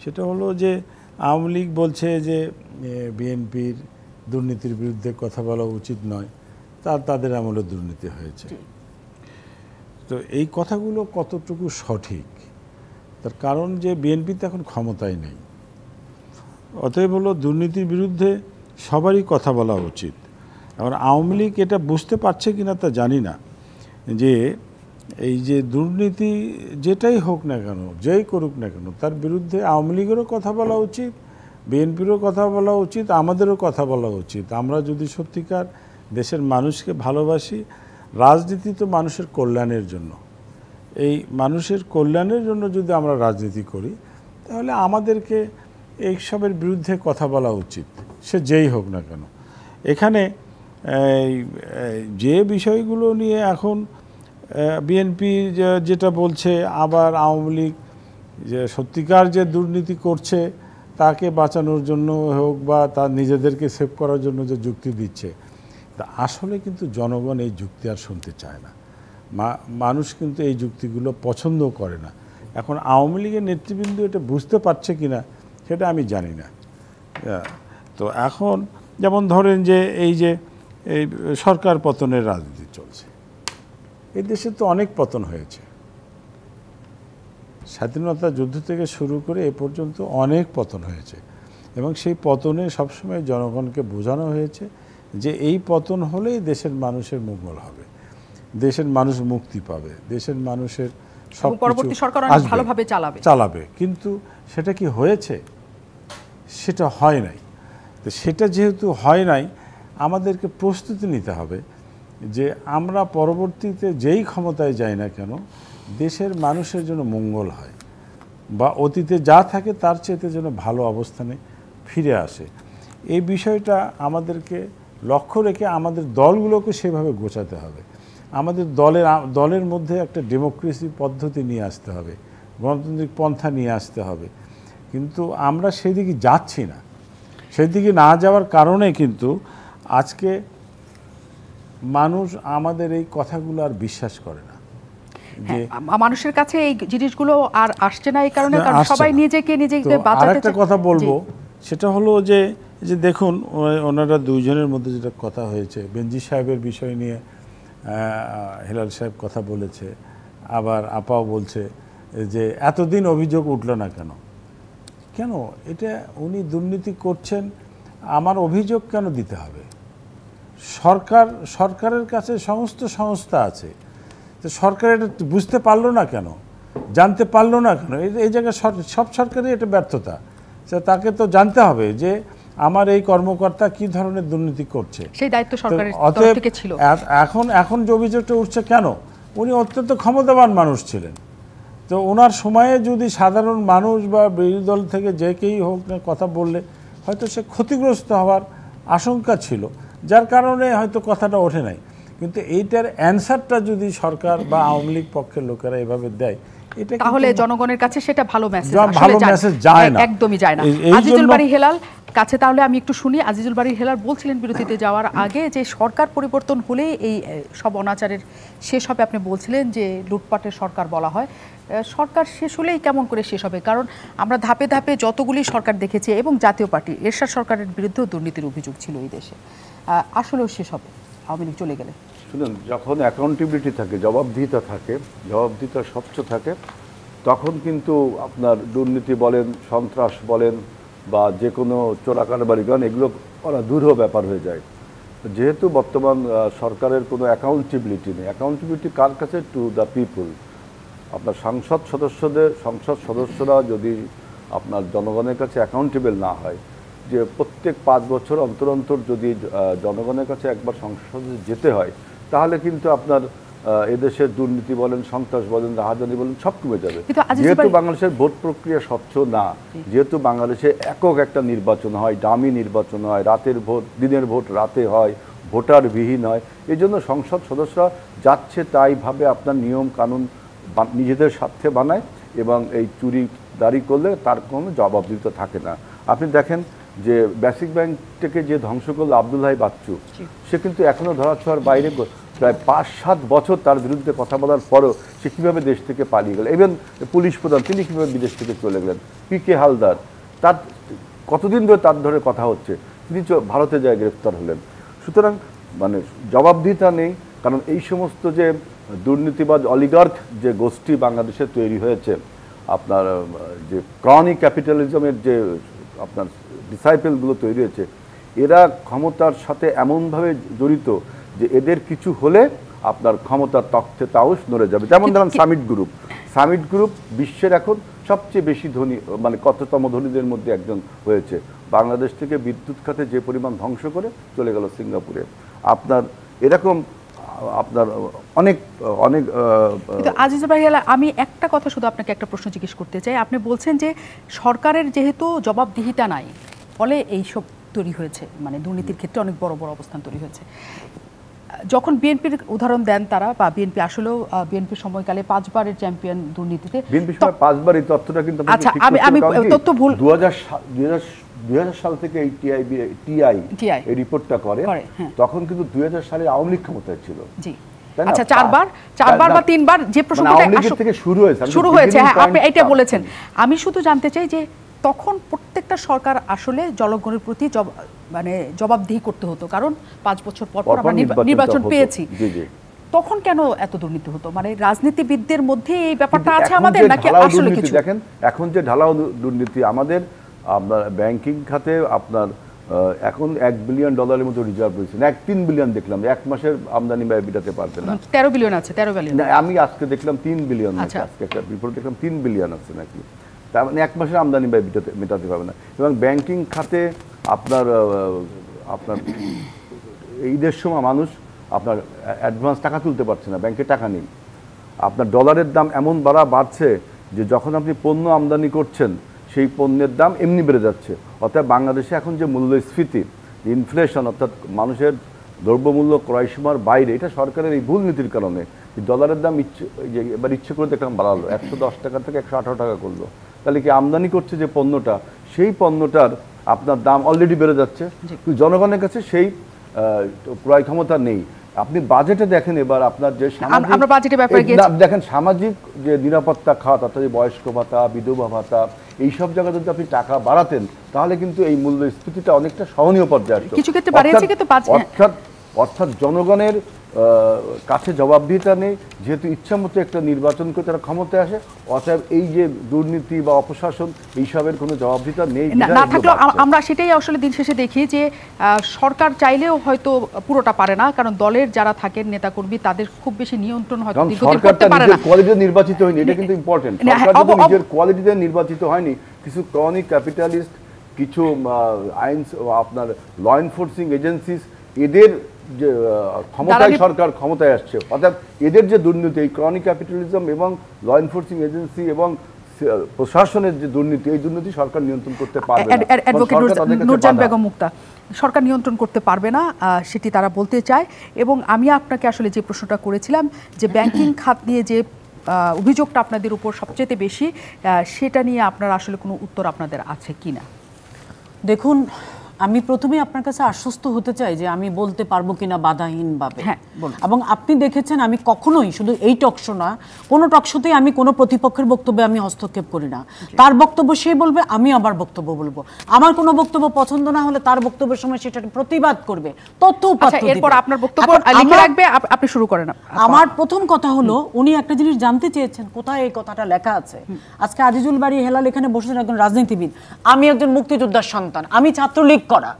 সেটা হলো যে আওয়ামী লীগ বলছে যে বিএনপির দুর্নীতির বিরুদ্ধে কথা বলা উচিত নয়, তাদের আমলে দুর্নীতি হয়েছে। তো এই কথাগুলো কতটুকু সঠিক, তার কারণ যে বিএনপি তো এখন ক্ষমতায় নেই, অতএব হলো দুর্নীতির বিরুদ্ধে সবারই কথা বলা উচিত। আবার আওয়ামী লীগ এটা বুঝতে পারছে কিনা তা জানি না, যে এই যে দুর্নীতি যেটাই হোক না কেন, যেই করুক না কেন, তার বিরুদ্ধে আওয়ামী লীগেরও কথা বলা উচিত, বিএনপিরও কথা বলা উচিত, আমাদেরও কথা বলা উচিত। আমরা যদি সত্যিকার দেশের মানুষকে ভালোবাসি, রাজনীতি তো মানুষের কল্যাণের জন্য, এই মানুষের কল্যাণের জন্য যদি আমরা রাজনীতি করি, তাহলে আমাদেরকে এইসবের বিরুদ্ধে কথা বলা উচিত। সে যেই হোক না কেন। এখানে যে বিষয়গুলো নিয়ে এখন বিএনপি যেটা বলছে, আবার আওয়ামী লীগ যে সত্যিকার যে দুর্নীতি করছে তাকে বাঁচানোর জন্য হোক বা তার নিজেদেরকে সেভ করার জন্য যে যুক্তি দিচ্ছে, তা আসলে কিন্তু জনগণ এই যুক্তি আর শুনতে চায় না। মানুষ কিন্তু এই যুক্তিগুলো পছন্দ করে না। এখন আওয়ামী লীগের নেতৃবৃন্দ এটা বুঝতে পারছে কি না সেটা আমি জানি না। তো এখন যেমন ধরেন যে এই সরকার পতনের রাজনীতি চলছে, এই দেশে তো অনেক পতন হয়েছে, স্বাধীনতা যুদ্ধ থেকে শুরু করে এ পর্যন্ত অনেক পতন হয়েছে, এবং সেই পতনে সবসময় জনগণকে বোঝানো হয়েছে যে এই পতন হলেই দেশের মানুষের মঙ্গল হবে, দেশের মানুষ মুক্তি পাবে, দেশের মানুষের সব পরবর্তী সরকার ভালোভাবে চালাবে। কিন্তু সেটা কি হয়েছে? সেটা হয় নাই। তো সেটা যেহেতু হয় নাই, আমাদেরকে প্রস্তুতি নিতে হবে যে আমরা পরবর্তীতে যেই ক্ষমতায় যাই না কেন দেশের মানুষের জন্য মঙ্গল হয়, বা অতীতে যা থাকে তার চেয়ে যেন ভালো অবস্থানে ফিরে আসে। এই বিষয়টা আমাদেরকে লক্ষ্য রেখে আমাদের দলগুলোকে সেভাবে গোছাতে হবে। আমাদের দলের মধ্যে একটা ডেমোক্রেসি পদ্ধতি নিয়ে আসতে হবে, গণতান্ত্রিক পন্থা নিয়ে আসতে হবে। কিন্তু আমরা সেদিকে যাচ্ছি না। সেদিকে না যাওয়ার কারণে কিন্তু আজকে মানুষ আমাদের এই কথাগুলো আর বিশ্বাস করে না। মানুষের কাছে এই জিনিসগুলো আর আসছে না এই কারণে, কারণ সবাই নিজেকে বাঁচাতে। আরেকটা কথা বলবো, সেটা হলো যে দেখুন ওনারা দুইজনের মধ্যে যেটা কথা হয়েছে, বেনজির সাহেবের বিষয় নিয়ে হেলাল সাহেব কথা বলেছে, আবার আপাও বলছে যে এতদিন অভিযোগ উঠল না কেন। কেন এটা উনি দুর্নীতি করছেন, আমার অভিযোগ কেন দিতে হবে? সরকারের কাছে সমস্ত সংস্থা আছে, তো সরকার এটা বুঝতে পারলো না কেন, জানতে পারলো না কেন? এই জায়গায় সব সরকারই এটা ব্যর্থতা। তাকে তো জানতে হবে যে আমার এই কর্মকর্তা কি ধরনের দুর্নীতি করছে, সেই দায়িত্ব সরকারের তরফ থেকে ছিল। এখন যে অভিযোগটা উঠছে কেন, উনি অত্যন্ত ক্ষমতাবান মানুষ ছিলেন, তো ওনার সময়ে যদি সাধারণ মানুষ বা বিরোধী দল থেকে যে কেই হোক না কথা বললে হয়তো সে ক্ষতিগ্রস্ত হওয়ার আশঙ্কা ছিল, যার কারণে হয়তো কথাটা ওঠে নাই। কিন্তু এইটার অ্যানসারটা যদি সরকার বা আওয়ামী লীগ পক্ষের লোকেরা এভাবে দেয়, এটা তাহলে জনগণের কাছে সেটা ভালো মেসেজ যায় না, একদমই যায় না। আজিজুল বারী হেলাল কাছে তাহলে আমি একটু শুনি। আজিজুল বারী হেলাল বলছিলেন বিরতিতে যাওয়ার আগে যে সরকার পরিবর্তন হলে এই সব অনাচারের শেষ হবে। আপনি বলছিলেন যে লুটপাটের সরকার বলা হয়, সরকার শেষ হলেই কেমন করে শেষ হবে? কারণ আমরা ধাপে ধাপে যতগুলি সরকার দেখেছি, এবং জাতীয় পার্টি এরশাদ সরকারের বিরুদ্ধেও দুর্নীতির অভিযোগ ছিল এই দেশে, আসলেও শেষ হবে আওয়ামী লীগ চলে গেলে? শুনুন, যখন অ্যাকাউন্টেবিলিটি থাকে, জবাবদিহিতা থাকে, জবাবদিহিতা স্বচ্ছ থাকে, তখন কিন্তু আপনার দুর্নীতি বলেন, সন্ত্রাস বলেন, বা যে কোনো চোরাকারবারি গান, এগুলো করা দূরহ ব্যাপার হয়ে যায়। যেহেতু বর্তমান সরকারের কোনো অ্যাকাউন্টেবিলিটি নেই, অ্যাকাউন্টেবিলিটি কার কাছে? To the people. আপনার সংসদ সদস্যরা যদি আপনার জনগণের কাছে অ্যাকাউন্টেবল না হয়, যে প্রত্যেক 5 বছর অন্তর অন্তর যদি জনগণের কাছে একবার সংসদে যেতে হয়, তাহলে কিন্তু আপনার এদেশের দুর্নীতি বলেন, সন্ত্রাস বলেন, রাহাজানি বলেন, সব কমে যাবে। যেহেতু বাংলাদেশের ভোট প্রক্রিয়া স্বচ্ছ না, যেহেতু বাংলাদেশে একক একটা নির্বাচন হয়, ডামি নির্বাচন হয়, রাতের ভোট দিনের ভোট রাতে হয়, ভোটার বিহীন হয়, এই জন্য সংসদ সদস্যরা যাচ্ছে তাই ভাবে আপনার নিয়ম কানুন নিজেদের স্বার্থে বানায়, এবং এই চুরি দাঁড়ি করলে তার কোনো জবাবদিহিতা থাকে না। আপনি দেখেন যে বেসিক ব্যাংক থেকে যে ধ্বংস করলো আব্দুল হাই বাচ্চু, সে কিন্তু এখনও ধরাছোঁয়ার বাইরে, প্রায় 5-7 বছর তার বিরুদ্ধে কথা বলার পরও সে কীভাবে দেশ থেকে পালিয়ে গেল। ইভেন পুলিশ প্রধান তিনি কীভাবে বিদেশ থেকে চলে গেলেন। পিকে হালদার, তার কতদিন ধরে তার ধরে কথা হচ্ছে, তিনি ভারতে যায় গ্রেফতার হলেন। সুতরাং মানে জবাবদিহিতা নেই, কারণ এই সমস্ত যে দুর্নীতিবাজ অলিগার্ক যে গোষ্ঠী বাংলাদেশে তৈরি হয়েছে, আপনার যে ক্রনিক ক্যাপিটালিজমের যে আপনার ডিসাইপেলগুলো তৈরি হয়েছে, এরা ক্ষমতার সাথে এমনভাবে জড়িত যে এদের কিছু হলে আপনার ক্ষমতার তখ্তে তাউস নড়ে যাবে। যেমন ধরেন সামিট গ্রুপ বিশ্বের এখন সবচেয়ে বেশি ধনী, মানে কততম ধনীদের মধ্যে একজন হয়েছে। বাংলাদেশ থেকে বিদ্যুৎ খাতে যে পরিমাণ ধ্বংস করে চলে গেল সিঙ্গাপুরে। আপনার এরকম আপনার অনেক অনেক। আজিজুল বারী হেলাল, আমি একটা কথা শুধু আপনাকে একটা প্রশ্ন জিজ্ঞেস করতে চাই। আপনি বলছেন যে সরকারের যেহেতু জবাবদিহিতা নাই, ফলে এইসব তৈরি হয়েছে, মানে দুর্নীতির ক্ষেত্রে অনেক বড় বড় অবস্থান তৈরি হয়েছে। যখন বিএনপির উদাহরণ দেন তারা, বা বিএনপি আসলেও বিএনপির সময়কালে 5 বারের চ্যাম্পিয়ন দুর্নীতিতে, বিএনপি সময় 5 বার, এই তথ্যটা কিন্তু আচ্ছা আমি তথ্য ভুল, 2000 সাল থেকে এই টিআই এই রিপোর্টটা করে, তখন কিন্তু 2000 সালে আওয়ামী লীগ ক্ষমতায় ছিল। জি, আচ্ছা 4 বার বা 3 বার যে প্রসঙ্গটা থেকে শুরু হয়েছে, হ্যাঁ আপনি এটা বলেছেন। আমি শুধু জানতে চাই যে তখন প্রত্যেকটা সরকার আসলে জনগণের প্রতি মানে জবাবদিহি করতে হতো, কারণ 5 বছর পর আমরা নির্বাচন পেয়েছি, তখন কেন এত দুর্নীতি হতো? মানে রাজনীতিবিদদের মধ্যে এই ব্যাপারটা আছে আমাদের, নাকি আসলে কিছু? দেখেন এখন যে ঢালাও দুর্নীতি আমাদের, আপনার ব্যাংকিং খাতে আপনার এখন $1 বিলিয়ন মতো রিজার্ভ রয়েছে, 3 বিলিয়ন দেখলাম, এক মাসের আমদানি ব্যয় মেটাতে পারবে না। 13 বিলিয়ন আছে, 13 বিলিয়ন আমি আজকে দেখলাম 3 বিলিয়ন, আজকে একটা রিপোর্ট দেখলাম 3 বিলিয়ন আছে নাকি, তার মানে এক মাসের আমদানি ব্যয় মেটাতে পারবে না। এবং ব্যাংকিং খাতে আপনার ঈদের সময় মানুষ আপনার অ্যাডভান্স টাকা তুলতে পারছে না, ব্যাংকে টাকা নেই। আপনার ডলারের দাম এমন বাড়ছে যে যখন আপনি পণ্য আমদানি করছেন সেই পণ্যের দাম এমনি বেড়ে যাচ্ছে। অর্থাৎ বাংলাদেশে এখন যে মূল্যস্ফীতি, ইনফ্লেশন, অর্থাৎ মানুষের দ্রব্যমূল্য ক্রয়সীমার বাইরে, এটা সরকারের এই ভুল নীতির কারণে ডলারের দাম এবার ইচ্ছে করে দেখলাম বাড়ালো, 110 টাকা থেকে 118 টাকা করলো। তাহলে কি আমদানি করছে যে পণ্যটা, সেই পণ্যটার আপনার দাম অলরেডি বেড়ে যাচ্ছে, কিন্তু জনগণের কাছে সেই ক্রয় ক্ষমতা নেই। আপনি বাজেটে দেখেন এবার আপনার যে দেখেন সামাজিক যে নিরাপত্তা খাত, অর্থাৎ বয়স্ক ভাতা, বিধবা ভাতা, এইসব জায়গায় যদি আপনি টাকা বাড়াতেন তাহলে কিন্তু এই মূল্যস্ফীতিটা অনেকটা সহনীয় পর্যায়ে আসতো। অর্থাৎ জনগণের কাছে জবাবদিহিতা নেই, যেহেতু ইচ্ছামতো একটা নির্বাচন করে তারা ক্ষমতায় আসে, অতএব এই যে দুর্নীতি বা অপশাসন এইসবের কোনো জবাবদিহিতা নেই। না থাকলেও আমরা সেটাই আসলে দিন শেষে দেখি যে সরকার চাইলেও হয়তো পুরোটা পারে না, কারণ দলের যারা থাকেন নেতাকর্মী তাদের খুব বেশি নিয়ন্ত্রণ হয়তো সরকারটা নিজের কোয়ালিটিতে নির্বাচিত হয়নি, এটা কিন্তু ইম্পর্টেন্ট। সরকার যদি নিজের কোয়ালিটিতে নির্বাচিত হয়নি, কিছু ক্রনিক ক্যাপিটালিস্ট, কিছু আইন আপনার ল এনফোর্সিং এজেন্সিস, এদের যে ক্ষমতায় সরকার ক্ষমতায় আসছে, অর্থাৎ এদের যে দুর্নীতি, এই ক্রনিক ক্যাপিটালিজম এবং ল এনফোর্সিং এজেন্সি এবং প্রশাসনের যে দুর্নীতি, এই দুর্নীতি সরকার নিয়ন্ত্রণ করতে পারবে না। অ্যাডভোকেট নুরজান বেগম মুক্তা, সরকার নিয়ন্ত্রণ করতে পারবে না সেটি তারা বলতে চায়। এবং আমি আপনাকে আসলে যে প্রশ্নটা করেছিলাম যে ব্যাংকিং খাত নিয়ে যে অভিযোগটা আপনাদের উপর সবচেয়ে বেশি, সেটা নিয়ে আপনার আসলে কোনো উত্তর আপনাদের আছে কিনা? দেখুন, আমি প্রথমে আপনার কাছে আশ্বস্ত হতে চাই যে আমি বলতে পারবো কিনা বাধাহীনভাবে। হ্যাঁ, এবং আপনি দেখেছেন আমি কখনোই, শুধু এই টকশো না, কোনো টকশোতেই আমি কোনো প্রতিপক্ষের বক্তব্যে আমি হস্তক্ষেপ করি না। তার বক্তব্য সে বলবে, আমি আবার বক্তব্য বলবো। আমার কোনো বক্তব্য পছন্দ না হলে তার বক্তব্যের সময় সেটা প্রতিবাদ করবে, তথ্য উপাত্ত দিবে। এরপর আপনার বক্তব্য লিখে রাখবে, আপনি শুরু করেন। আমার প্রথম কথা হলো, উনি একটা জিনিস জানতে চেয়েছেন কোথায় এই কথাটা লেখা আছে। আজকে আজিজুল বাড়ি হেলাল এখানে বসেছেন একজন রাজনীতিবিদ, আমি একজন মুক্তিযোদ্ধার সন্তান, আমি ছাত্রলীগ করা,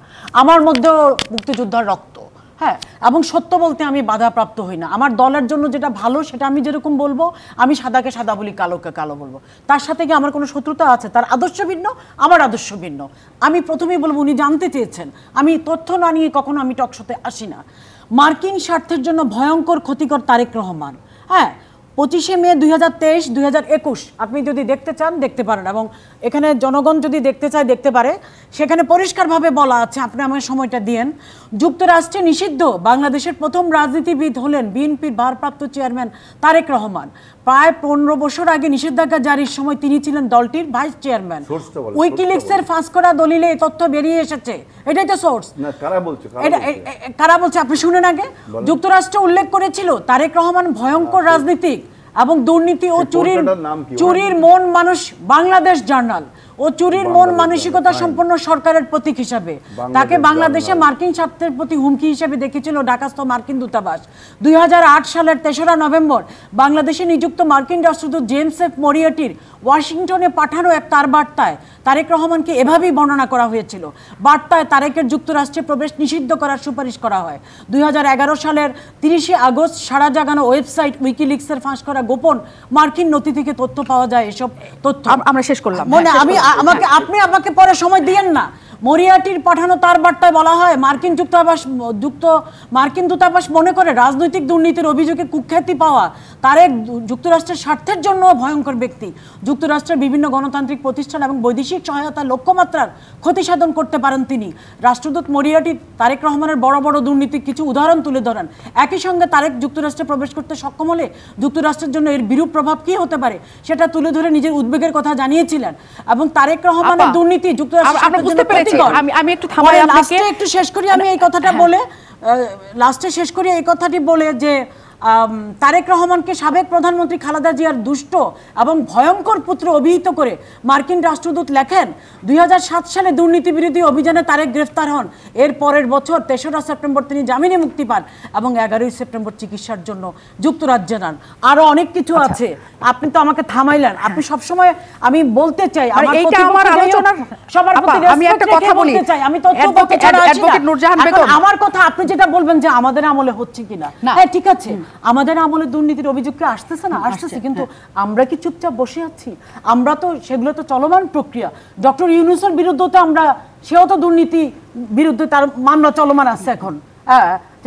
আমার মধ্যেও মুক্তিযোদ্ধার রক্ত, হ্যাঁ, এবং সত্য বলতে আমি বাধাপ্রাপ্ত হই না। আমার দলের জন্য যেটা ভালো সেটা আমি যেরকম বলবো, আমি সাদাকে সাদা বলি, কালোকে কালো বলবো। তার সাথে কি আমার কোনো শত্রুতা আছে? তার আদর্শ ভিন্ন, আমার আদর্শ ভিন্ন। আমি প্রথমেই বলবো, উনি জানতে চেয়েছেন, আমি তথ্য না নিয়ে কখনো আমি টকশোতে আসি না। মার্কিন স্বার্থের জন্য ভয়ঙ্কর ক্ষতিকর তারেক রহমান, হ্যাঁ, 25শে মে 2023, 2021 আপনি যদি দেখতে চান দেখতে পারেন, এবং এখানে জনগণ যদি দেখতে চায় দেখতে পারে। সেখানে পরিষ্কারভাবে বলা আছে, আপনি আমার সময়টা দিয়েন। যুক্তরাষ্ট্রে নিষিদ্ধ বাংলাদেশের প্রথম রাজনীতিবিদ হলেন বিএনপির ভারপ্রাপ্ত চেয়ারম্যান তারেক রহমান। প্রায় 15 বছর আগে নিষেধাজ্ঞা জারির সময় তিনি ছিলেন দলটির ভাইস চেয়ারম্যান। উইকিলিক্সের ফাঁস করা দলিলে এই তথ্য বেরিয়ে এসেছে, এটাই তো সোর্স। কারা বলছে আপনি শুনেন আগে। যুক্তরাষ্ট্র উল্লেখ করেছিল তারেক রহমান ভয়ঙ্কর রাজনীতিক এবং দুর্নীতি ও চুরির মন মানুষ, বাংলাদেশ জার্নাল, ও চুরির মন মানসিকতা সম্পন্ন সরকারের প্রতীক হিসাবে তাকে বাংলাদেশে মার্কিন স্বার্থের প্রতি হুমকি হিসেবে দেখেছিল ঢাকাস্থ মার্কিন দূতাবাস। 2008 সালের 3রা নভেম্বর বাংলাদেশে নিযুক্ত মার্কিন রাষ্ট্রদূত জেমস এফ মরিয়টির ওয়াশিংটনে পাঠানো এক তার বার্তায় তারেক রহমানকে এভাবেই বর্ণনা করা হয়েছিল। বার্তায় তারেকের যুক্তরাষ্ট্রে প্রবেশ নিষিদ্ধ করার সুপারিশ করা হয়। 2011 সালের 30শে আগস্ট সারা জাগানো ওয়েবসাইট উইকিলিক্সের ফাঁস করা গোপন মার্কিন নথি থেকে তথ্য পাওয়া যায়। এসব তথ্য আমরা শেষ করলাম। আপনি আমাকে পরে সময় দিয়েন না। মরিয়াটির পাঠানো তার বার্তায় বলা হয় মার্কিন দূতাবাস মনে করে রাজনৈতিক দুর্নীতির অভিযোগে কুখ্যাতি পাওয়া তারেক যুক্তরাষ্ট্রের স্বার্থের জন্য ভয়ঙ্কর ব্যক্তি। যুক্তরাষ্ট্রের বিভিন্ন গণতান্ত্রিক প্রতিষ্ঠান এবং বৈদেশিক সহায়তা লক্ষ্যমাত্রার ক্ষতি সাধন করতে পারেন তিনি। রাষ্ট্রদূত মরিয়াটি তারেক রহমানের বড় বড় দুর্নীতির কিছু উদাহরণ তুলে ধরেন। একই সঙ্গে তারেক যুক্তরাষ্ট্রে প্রবেশ করতে সক্ষম হলে যুক্তরাষ্ট্রের জন্য এর বিরূপ প্রভাব কি হতে পারে সেটা তুলে ধরে নিজের উদ্বেগের কথা জানিয়েছিলেন। এবং তারেক রহমানের দুর্নীতি আমি একটু থামাই আপনাকে, একটু শেষ করি আমি এই কথাটা বলে, লাস্টে শেষ করি এই কথাটি বলে যে তারেক রহমানকে সাবেক প্রধানমন্ত্রী খালেদা জিয়ার দুষ্ট এবং ভয়ঙ্কর পুত্র অভিহিত করে মার্কিন রাষ্ট্রদূত লেখেন 2007 সালে দুর্নীতি বিরোধী অভিযানে তারেক গ্রেফতার হন। এর পরের বছর 3রা সেপ্টেম্বর তিনি জামিনে মুক্তি পান এবং 11ই সেপ্টেম্বর চিকিৎসার জন্য যুক্তরাজ্যে যান। আরো অনেক কিছু আছে, আপনি তো আমাকে থামাইলেন। আপনি সবসময়, আমি বলতে চাই আমি একটা কথা বলি, আমি আমার কথা আপনি যেটা বলবেন যে আমাদের আমলে হচ্ছে কিনা, হ্যাঁ ঠিক আছে, আমাদের আমলে দুর্নীতির অভিযোগ কি আসতেছে না? আসতেছে, কিন্তু আমরা কি চুপচাপ বসে আছি? আমরা তো সেগুলো তো চলমান প্রক্রিয়া। ডক্টর ইউনূসের বিরুদ্ধে তো সেও তো দুর্নীতি বিরুদ্ধে তার মামলা চলমান আছে এখন।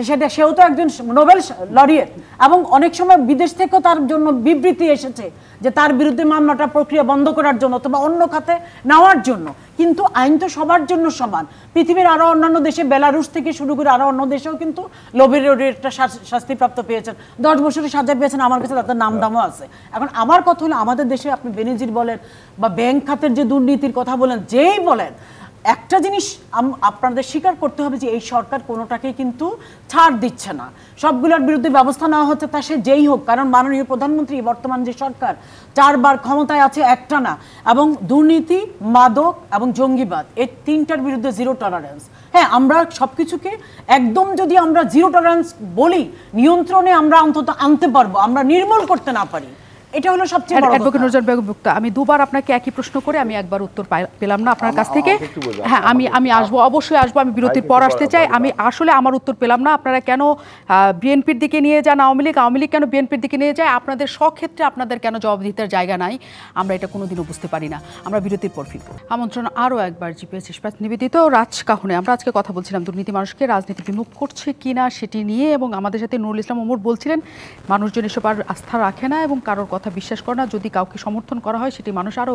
সেটা সেও তো একজন নোবেল লরিয়েট এবং অনেক সময় বিদেশ থেকেও তার জন্য বিবৃতি এসেছে যে তার বিরুদ্ধে মামলাটা প্রক্রিয়া বন্ধ করার জন্য অথবা অন্য খাতে নেওয়ার জন্য। কিন্তু আইন তো সবার জন্য সমান। পৃথিবীর আরো অন্যান্য দেশে, বেলারুশ থেকে শুরু করে আরো অন্য দেশেও কিন্তু লরিয়েটটা শাস্তিপ্রাপ্ত পেয়েছেন, 10 বছরের সাজা পেয়েছেন। আমার কাছে তাদের নাম দামও আছে। এখন আমার কথা হলো, আমাদের দেশে আপনি বেনজির বলেন বা ব্যাংক খাতের যে দুর্নীতির কথা বলেন, যেই বলেন, একটা জিনিস আপনাদের স্বীকার করতে হবে যে এই সরকার কোনোটাকেই কিন্তু ছাড় দিচ্ছে না, সবগুলোর বিরুদ্ধে ব্যবস্থা নেওয়া হচ্ছে, তা সে যেই হোক। কারণ মাননীয় প্রধানমন্ত্রী, বর্তমান যে সরকার 4 বার ক্ষমতায় আছে একটা না, এবং দুর্নীতি, মাদক এবং জঙ্গিবাদ, এই 3টার বিরুদ্ধে জিরো টলারেন্স। হ্যাঁ, আমরা সবকিছুকে একদম যদি আমরা জিরো টলারেন্স বলি, নিয়ন্ত্রণে আমরা অন্তত আনতে পারবো, আমরা নির্মূল করতে না পারি, এটা হলো সবচেয়ে বড় কথা। অ্যাডভোকেট নুরজাহান বেগম মুক্তা, আমি দুবার আপনাকে একই প্রশ্ন করে আমি একবার উত্তর পেলাম না আপনার কাছ থেকে। হ্যাঁ, আমি আসবো, অবশ্যই আসবো, আমি বিরতির পর আসতে চাই। আমি আসলে আমার উত্তর পেলাম না, আপনারা কেন বিএনপির দিকে নিয়ে যান আওয়ামী লীগ কেন বিএনপির দিকে নিয়ে যায়, আপনাদের স্বক্ষেত্রে আপনাদের কেন জবাবদিহিতার জায়গা নাই, আমরা এটা কোনোদিনও বুঝতে পারি না। আমরা বিরতির পর ফিরব। আমন্ত্রণ আরও একবার জিপিএস ইস্পাত নিবেদিত রাজকাহনে। আমরা আজকে কথা বলছিলাম দুর্নীতি মানুষকে রাজনীতি বিমুখ করছে কিনা সেটি নিয়ে, এবং আমাদের সাথে নুরুল ইসলাম ওমর বলছিলেন মানুষজন এসব আর আস্থা রাখে না এবং কারোর কথা বিশ্বাস করে না। যদি কাউকে সমর্থন করা হয় সেটি মানুষ আরও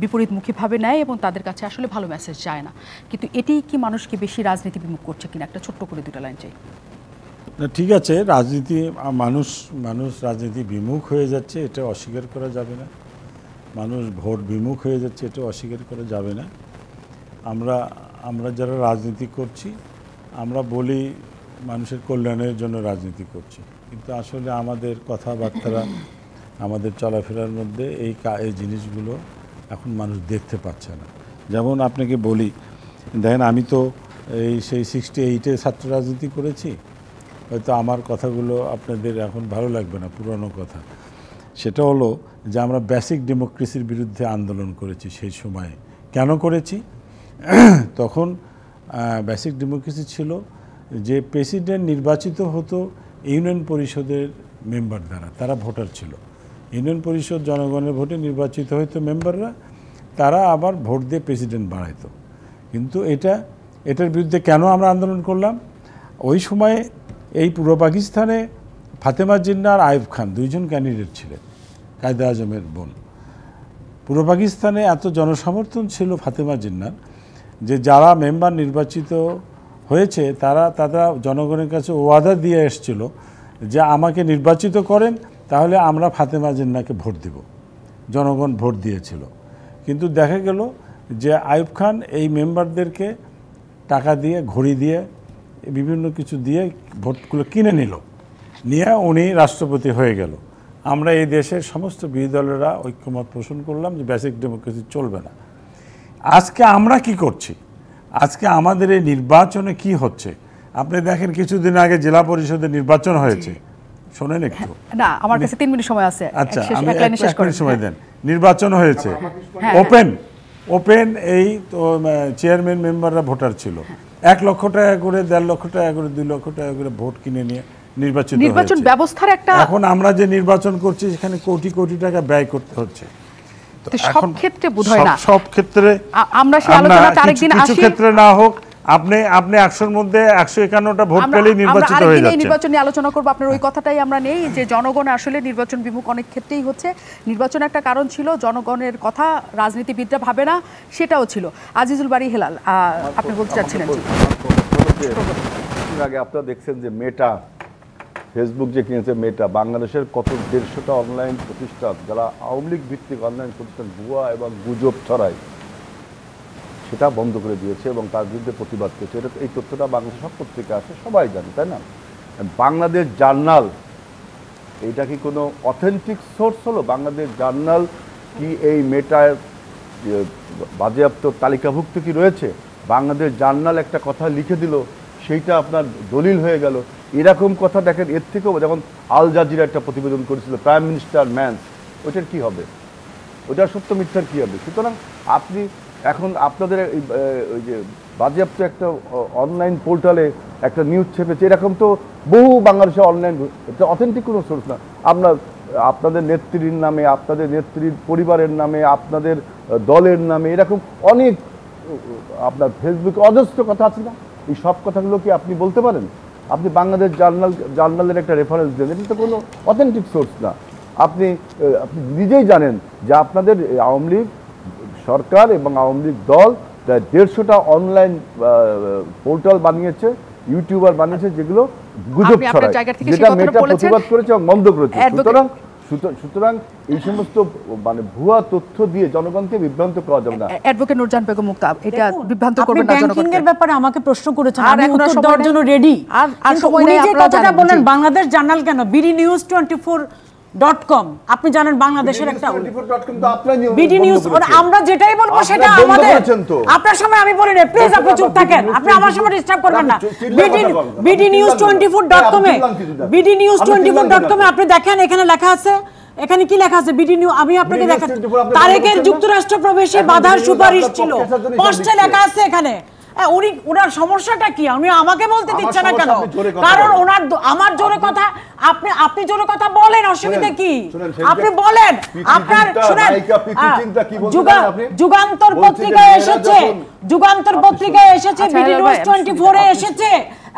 বিপরীতমুখীভাবে নেয় এবং তাদের কাছে আসলে ভালো মেসেজ যায় না। কিন্তু এটি কি মানুষকে বেশি রাজনীতি বিমুখ করছে কিনা, একটা ছোট্ট করে 2টা লাইন চাই। না, ঠিক আছে, মানুষ রাজনীতি বিমুখ হয়ে যাচ্ছে, এটা অস্বীকার করা যাবে না। মানুষ ভোট বিমুখ হয়ে যাচ্ছে, এটা অস্বীকার করা যাবে না। আমরা যারা রাজনীতি করছি, আমরা বলি মানুষের কল্যাণের জন্য রাজনীতি করছি, কিন্তু আসলে আমাদের কথাবার্তা, আমাদের চলাফেরার মধ্যে এই জিনিসগুলো এখন মানুষ দেখতে পাচ্ছে না। যেমন আপনাকে বলি, দেখেন, আমি তো সেই 68-এ ছাত্র রাজনীতি করেছি। হয়তো আমার কথাগুলো আপনাদের এখন ভালো লাগবে না, পুরনো কথা। সেটা হলো যে আমরা বেসিক ডেমোক্রেসির বিরুদ্ধে আন্দোলন করেছি সেই সময়ে। কেন করেছি? তখন বেসিক ডেমোক্রেসি ছিল যে প্রেসিডেন্ট নির্বাচিত হতো ইউনিয়ন পরিষদের মেম্বার দ্বারা, তারা ভোটার ছিল। ইউনিয়ন পরিষদ জনগণের ভোটে নির্বাচিত হইতো মেম্বাররা, তারা আবার ভোট দিয়ে প্রেসিডেন্ট বাড়াইতো। কিন্তু এটার বিরুদ্ধে কেন আমরা আন্দোলন করলাম? ওই সময়ে এই পূর্ব পাকিস্তানে ফাতেমা জিন্নাহ আর আইয়ুব খান 2জন ক্যান্ডিডেট ছিলেন, কায়েদে আজমের বোন। পূর্ব পাকিস্তানে এত জনসমর্থন ছিল ফাতেমা জিন্নাহর যে যারা মেম্বার নির্বাচিত হয়েছে তারা জনগণের কাছে ওয়াদা দিয়ে এসেছিল যে আমাকে নির্বাচিত করেন, তাহলে আমরা ফাতেমা জিন্নাহকে ভোট দেব। জনগণ ভোট দিয়েছিল। কিন্তু দেখা গেল যে আইয়ুব খান এই মেম্বারদেরকে টাকা দিয়ে, ঘড়ি দিয়ে, বিভিন্ন কিছু দিয়ে ভোটগুলো কিনে নিয়ে উনি রাষ্ট্রপতি হয়ে গেল। আমরা এই দেশের সমস্ত বিরোধী দলেরা ঐক্যমত পোষণ করলাম যে বেসিক ডেমোক্রেসি চলবে না। আজকে আমরা কি করছি? আজকে আমাদের এই নির্বাচনে কি হচ্ছে? আপনি দেখেন, কিছুদিন আগে জেলা পরিষদের নির্বাচন হয়েছে, শোনেন একটু। না, আমার কাছে 3 মিনিট সময় আছে। আচ্ছা, আমি 1 মিনিট সময় দেন। নির্বাচন হয়েছে ওপেন, এই তো চেয়ারম্যান মেম্বাররা ভোটার ছিল। 1 লক্ষ টাকা করে, 1.5 লক্ষ টাকা করে, 2 লক্ষ টাকা করে ভোট কিনে নিয়ে নির্বাচন ব্যবস্থার একটা। এখন আমরা যে নির্বাচন করছি সেখানে কোটি কোটি টাকা ব্যয় করতে হচ্ছে। তো সব ক্ষেত্রে বোধহয় না, সব ক্ষেত্রে আমরা সেই আলোচনাটা আরেকদিন কিছু ক্ষেত্রে না হোক, আপনি 100-র মধ্যে 151টা ভোট পেলেই নির্বাচিত হয়ে যাচ্ছে। নির্বাচন নিয়ে আলোচনা করব, আপনার ওই কথাটাই আমরা নেই যে জনগণ আসলে নির্বাচন বিমুখ অনেক ক্ষেত্রেই হচ্ছে। নির্বাচন একটা কারণ ছিল, জনগণের কথা রাজনীতিবিদরা ভাবে না, সেটাও ছিল। আজিজুল বারী হেলাল, আপনি বলতে চাচ্ছিলেন? আগে আপনারা দেখছেন যে মেটা, ফেসবুক যে কিনেছে মেটা, বাংলাদেশের কত 150টা অনলাইন প্রতিষ্ঠান যারা আওয়ামী লীগ ভিত্তিক অনলাইন প্রতিষ্ঠান ভুয়া এবং গুজব ছড়ায় সেটা বন্ধ করে দিয়েছে এবং তার বিরুদ্ধে প্রতিবাদ করেছে। এটা এই তথ্যটা বাংলাদেশের সব পত্রিকা আছে, সবাই জানে, তাই না? বাংলাদেশ জার্নাল, এইটা কি কোনো অথেন্টিক সোর্স হলো? বাংলাদেশ জার্নাল কি এই মেটার বাজেয়াপ্ত তালিকাভুক্ত কি রয়েছে? বাংলাদেশ জার্নাল একটা কথা লিখে দিল, সেইটা আপনার দলিল হয়ে গেল, এরকম কথা দেখেন। এর থেকেও যেমন আল জাজিরা একটা প্রতিবেদন করেছিল প্রাইম মিনিস্টার ম্যান, ওইটার কি হবে? ওইটার সত্য মিথ্যার কী হবে? সুতরাং আপনি এখন আপনাদের ওই যে বাজেয়াপ্ত একটা অনলাইন পোর্টালে একটা নিউজ ছেপেছে, এরকম তো বহু বাংলাদেশে অনলাইন, এটা অথেন্টিক কোনো সোর্স না। আপনাদের নেত্রীর নামে, আপনাদের নেত্রীর পরিবারের নামে, আপনাদের দলের নামে এরকম অনেক আপনার ফেসবুকে অজস্র কথা আছে না? এই সব কথাগুলো কি আপনি বলতে পারেন? আপনি বাংলাদেশ জার্নালের একটা রেফারেন্স দেন, এটা তো কোনো অথেন্টিক সোর্স না। আপনি নিজেই জানেন যে আপনাদের আওয়ামী লীগ সরকার এবং আওয়ামী লীগ দল 150টা অনলাইন পোর্টাল বানিয়েছে, ইউটিউবার বানিয়েছে, যেগুলো গুজব ছড়ায়, যেটা মেটা প্রতিবাদ করেছে এবং বন্ধ করেছে। সুতরাং এই সমস্ত মানে ভুয়া তথ্য দিয়ে জনগণকে বিভ্রান্ত করা যাবে না। অ্যাডভোকেট নূরজাহান বেগম মুক্তা, এটা বিভ্রান্ত করবেন না জনগণকে। ব্যাংকিং এর ব্যাপারে আমাকে প্রশ্ন করেছেন, আমি উত্তর দেওয়ার জন্য রেডি। আর উনি যে কথাটা বলেন বাংলাদেশ জার্নাল কেন, bdnews24.com, আপনি জানেন বাংলাদেশের একটা বিডি নিউজ, আমরা যেটাই বলবো সেটা আমাদের। আপনার সময় আমি বলি না, প্লিজ আপনি চুপ থাকেন, আপনি আমার সময় ডিস্টার্ব করবেন না। bdnews24.com এ bdnews24.com এ আপনি দেখেন, এখানে লেখা আছে, এখানে কি লেখা আছে? বিডি নিউজ, আমি আপনাকে দেখাচ্ছি, তারেকের যুক্তরাষ্ট্র প্রবেশে বাধার সুপারিশ ছিল, পোস্টে লেখা আছে এখানে। ওনার সমস্যাটা কি আমাকে বলতে দিচ্ছে না কেন? কারণ ওনার আমার জোরে কথা, আপনি জোরে কথা বলেন, অসুবিধা কি? আপনি বলেন। আপনার শুনেন, যুগান্তর পত্রিকায় এসেছে, যুগান্তর পত্রিকায় এসেছে, বিডি নিউজ 24 এ এসেছে,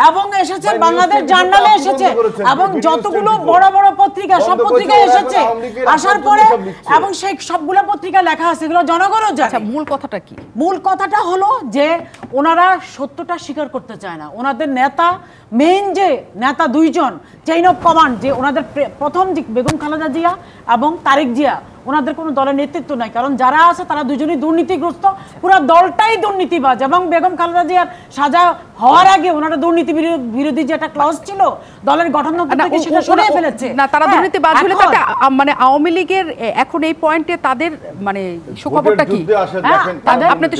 এবং এসেছে বাংলাদেশ জার্নালে এসেছে, এবং যতগুলো বড় বড় পত্রিকা সব পত্রিকায় এসেছে। আসার পরে এবং সেই সবগুলো পত্রিকা লেখা আছে, এগুলো জনগণও জানে। মূল কথাটা কি? মূল কথাটা হলো যে ওনারা সত্যটা স্বীকার করতে চায় না। ওনাদের নেতা, মেইন যে নেতা দুইজন, চেইন অফ কমান্ড, যে ওনাদের প্রথম দিক বেগম খালেদা জিয়া এবং তারেক জিয়া, ওনাদের কোনো দলের নেতৃত্ব নাই। কারণ যারা আছে তারা দুজনই দুর্নীতিগ্রস্ত, পুরো দলটাই দুর্নীতিবাজ। এবং বেগম খালেদা জিয়ার সাজা হওয়ার আগে ওনারা দুর্নীতি বিরোধী যে একটা ক্লজ ছিল দলের গঠনতন্ত্র থেকে, সেটা সরিয়ে ফেলেছে। না, তারা দুর্নীতিবাজ হলে মানে আওয়ামী লীগের এখন এই পয়েন্টে তাদের মানে সুখবরটা কি? আপনি তো